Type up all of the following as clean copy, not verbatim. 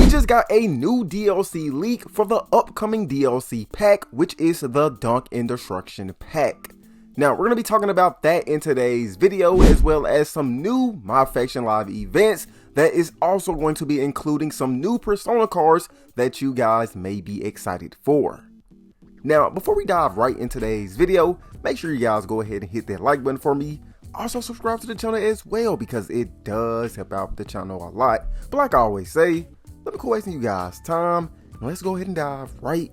We just got a new DLC leak for the upcoming DLC pack, which is the Dunk and Destruction pack. Now, we're going to be talking about that in today's video, as well as some new My Faction Live events that is also going to be including some new Persona cards that you guys may be excited for. Now, before we dive right into today's video, make sure you guys go ahead and hit that like button for me. Also, subscribe to the channel as well because it does help out the channel a lot. But like I always say, let me quit wasting you guys' time, and let's go ahead and dive right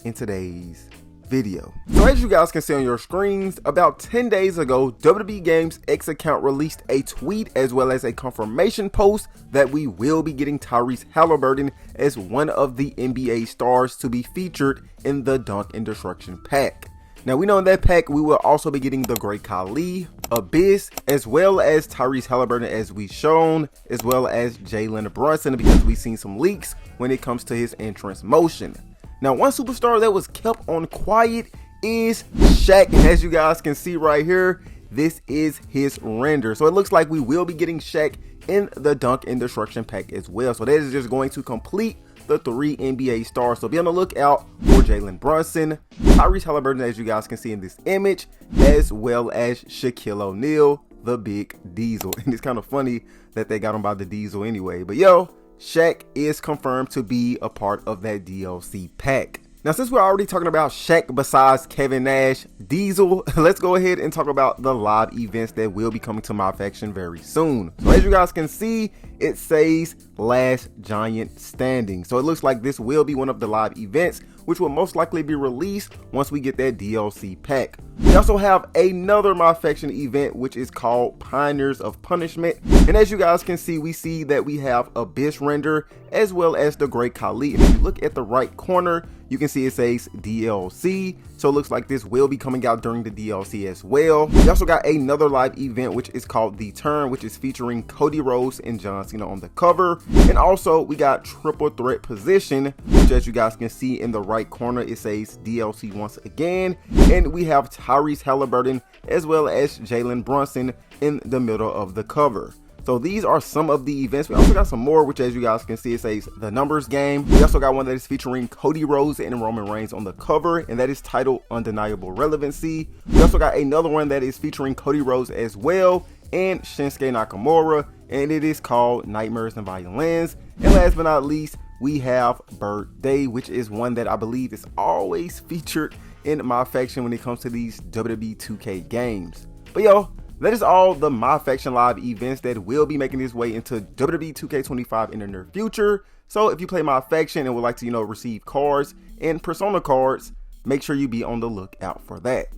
into today's video. So as you guys can see on your screens, about 10 days ago, WWE Games X account released a tweet as well as a confirmation post that we will be getting Tyrese Halliburton as one of the NBA stars to be featured in the Dunk and Destruction pack. Now, we know in that pack, we will also be getting the Great Khali, Abyss, as well as Tyrese Halliburton as we shown, as well as Jalen Brunson, because we've seen some leaks when it comes to his entrance motion. Now, one superstar that was kept on quiet is Shaq, and as you guys can see right here, this is his render. So it looks like we will be getting Shaq in the Dunk and Destruction pack as well. So that is just going to complete the 3 NBA stars. So be on the lookout for Jalen Brunson, Tyrese Halliburton, as you guys can see in this image, as well as Shaquille O'Neal, the Big Diesel. And it's kind of funny that they got him by the Diesel anyway. But yo, Shaq is confirmed to be a part of that DLC pack. Now, since we're already talking about Shaq besides Kevin Nash, Diesel, let's go ahead and talk about the live events that will be coming to My Faction very soon. So as you guys can see, it says Last Giant Standing. So it looks like this will be one of the live events, which will most likely be released once we get that DLC pack. We also have another My Faction event, which is called Pioneers of Punishment. And as you guys can see, we see that we have Abyss render as well as the Great Khali. And if you look at the right corner, you can see it says DLC. So it looks like this will be coming out during the DLC as well. We also got another live event, which is called The Turn, which is featuring Cody Rhodes and John Cena on the cover. And also we got Triple Threat Position, which as you guys can see in the right corner, it says DLC once again. And we have Tyrese Halliburton as well as Jalen Brunson in the middle of the cover. So these are some of the events. We also got some more, which as you guys can see, it says The Numbers Game. We also got one that is featuring Cody Rhodes and Roman Reigns on the cover, and that is titled Undeniable Relevancy. We also got another one that is featuring Cody Rhodes as well and Shinsuke Nakamura, and it is called Nightmares and Violins. And last but not least, we have Birthday, which is one that I believe is always featured in My Faction when it comes to these WWE 2K games. But yo, that is all the My Faction Live events that will be making its way into WWE 2K25 in the near future. So if you play My Faction and would like to, receive cards and Persona cards, make sure you be on the lookout for that.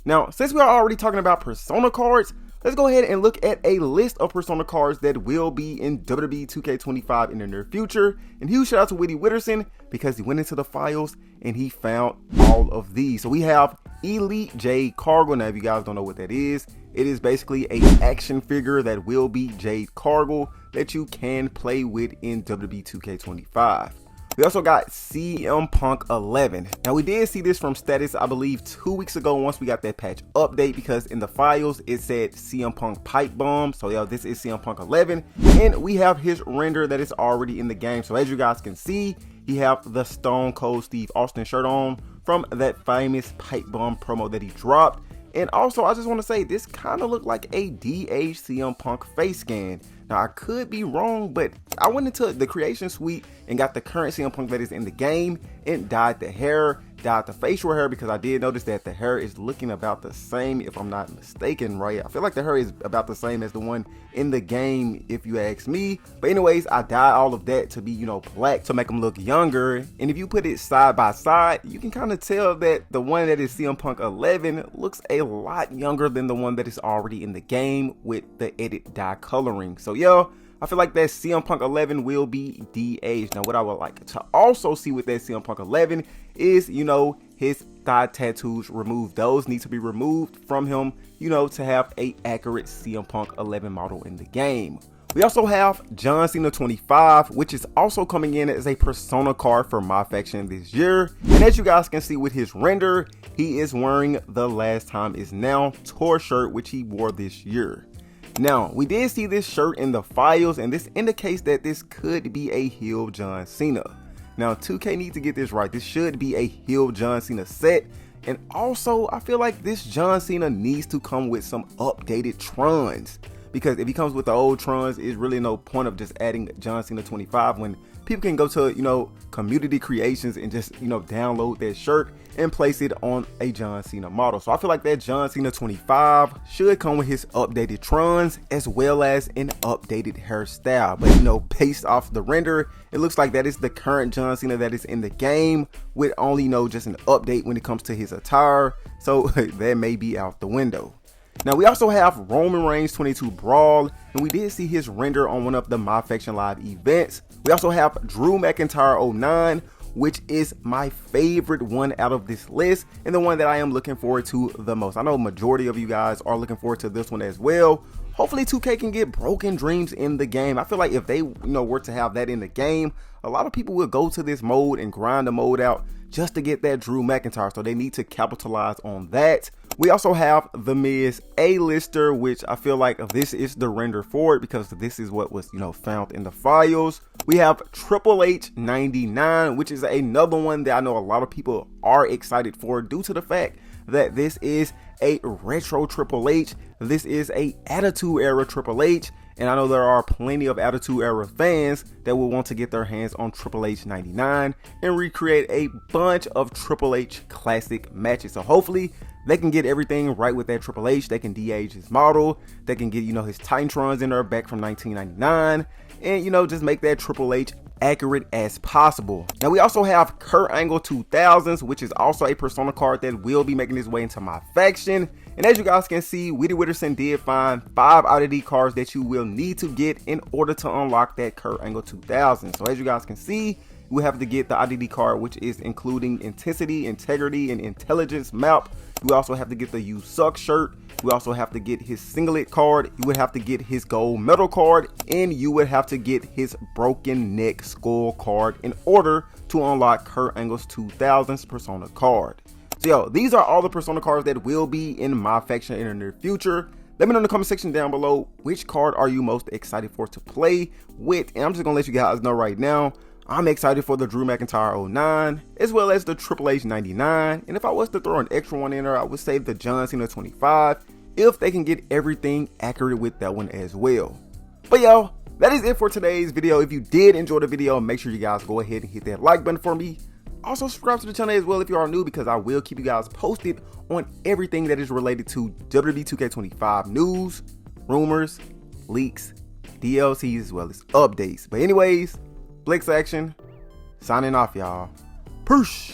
Now, since we are already talking about Persona cards, let's go ahead and look at a list of Persona cards that will be in WWE 2K25 in the near future. And huge shout out to Whitty Witterson because he went into the files and he found all of these. So we have Elite Jade Cargill. Now, if you guys don't know what that is, it is basically a action figure that will be Jade Cargill that you can play with in WWE 2K25. We also got CM Punk 11. Now, we did see this from status, I believe, 2 weeks ago once we got that patch update, because in the files it said CM Punk Pipe Bomb. So yeah, this is CM Punk 11, and we have his render that is already in the game. So as you guys can see, he have the Stone Cold Steve Austin shirt on from that famous Pipe Bomb promo that he dropped. And also, I just want to say, this kind of looked like a de-aged CM Punk face scan. Now, I could be wrong, but I went into the creation suite and got the current CM Punk that is in the game and dyed the hair, dyed the facial hair, because I did notice that the hair is looking about the same, if I'm not mistaken, right? I feel like the hair is about the same as the one in the game, if you ask me. But anyways, I dyed all of that to be, black to make them look younger. And if you put it side by side, you can kind of tell that the one that is CM Punk 11 looks a lot younger than the one that is already in the game with the edit dye coloring. So yo, I feel like that CM Punk 11 will be de-aged. Now, what I would like to also see with that CM Punk 11 is, his thigh tattoos removed. Those need to be removed from him, to have a accurate CM Punk 11 model in the game. We also have John Cena 25, which is also coming in as a Persona card for My Faction this year. And as you guys can see with his render, he is wearing the Last Time Is Now tour shirt, which he wore this year. Now, we did see this shirt in the files, and this indicates that this could be a heel John Cena. Now, 2K needs to get this right. This should be a heel John Cena set. And also, I feel like this John Cena needs to come with some updated Trons. Because if he comes with the old Trons, it's really no point of just adding John Cena 25 when people can go to, community creations and just, download that shirt and place it on a John Cena model. So I feel like that John Cena 25 should come with his updated Trons as well as an updated hairstyle. But, based off the render, it looks like that is the current John Cena that is in the game with only, just an update when it comes to his attire. So that may be out the window. Now, we also have Roman Reigns 22 Brawl, and we did see his render on one of the My Faction Live events. We also have Drew McIntyre 09, which is my favorite one out of this list and the one that I am looking forward to the most. I know majority of you guys are looking forward to this one as well. Hopefully 2K can get Broken Dreams in the game. I feel like if they were to have that in the game, a lot of people will go to this mode and grind the mode out just to get that Drew McIntyre. So they need to capitalize on that. We also have The Miz A-lister, which I feel like this is the render for it because this is what was, found in the files. We have Triple H 99, which is another one that I know a lot of people are excited for due to the fact that this is a retro Triple H. This is a Attitude Era Triple H. And I know there are plenty of Attitude Era fans that will want to get their hands on Triple H 99 and recreate a bunch of Triple H classic matches. So hopefully they can get everything right with that Triple H. They can de-age his model. They can get, his Titantrons in there back from 1999. And, just make that Triple H accurate as possible. Now, we also have Kurt Angle 2000s, which is also a Persona card that will be making its way into my faction. And as you guys can see, Weedy Witterson did find 5 oddity cards that you will need to get in order to unlock that Kurt Angle 2000. So as you guys can see, we have to get the oddity card, which is including Intensity, Integrity, and Intelligence map. You also have to get the You Suck shirt. We also have to get his singlet card. You would have to get his gold medal card, and you would have to get his broken neck skull card in order to unlock Kurt Angle's 2000s Persona card. So these are all the Persona cards that will be in my faction in the near future. Let me know in the comment section down below, which card are you most excited for to play with? And I'm just gonna let you guys know right now, I'm excited for the Drew McIntyre 09 as well as the Triple H 99. And if I was to throw an extra one in there, I would say the John Cena 25 if they can get everything accurate with that one as well. But yo, that is it for today's video. If you did enjoy the video, make sure you guys go ahead and hit that like button for me. Also subscribe to the channel as well if you are new, because I will keep you guys posted on everything that is related to WWE 2K25 news, rumors, leaks, DLCs, as well as updates. But anyways, Blitz Action, signing off, y'all. Peace.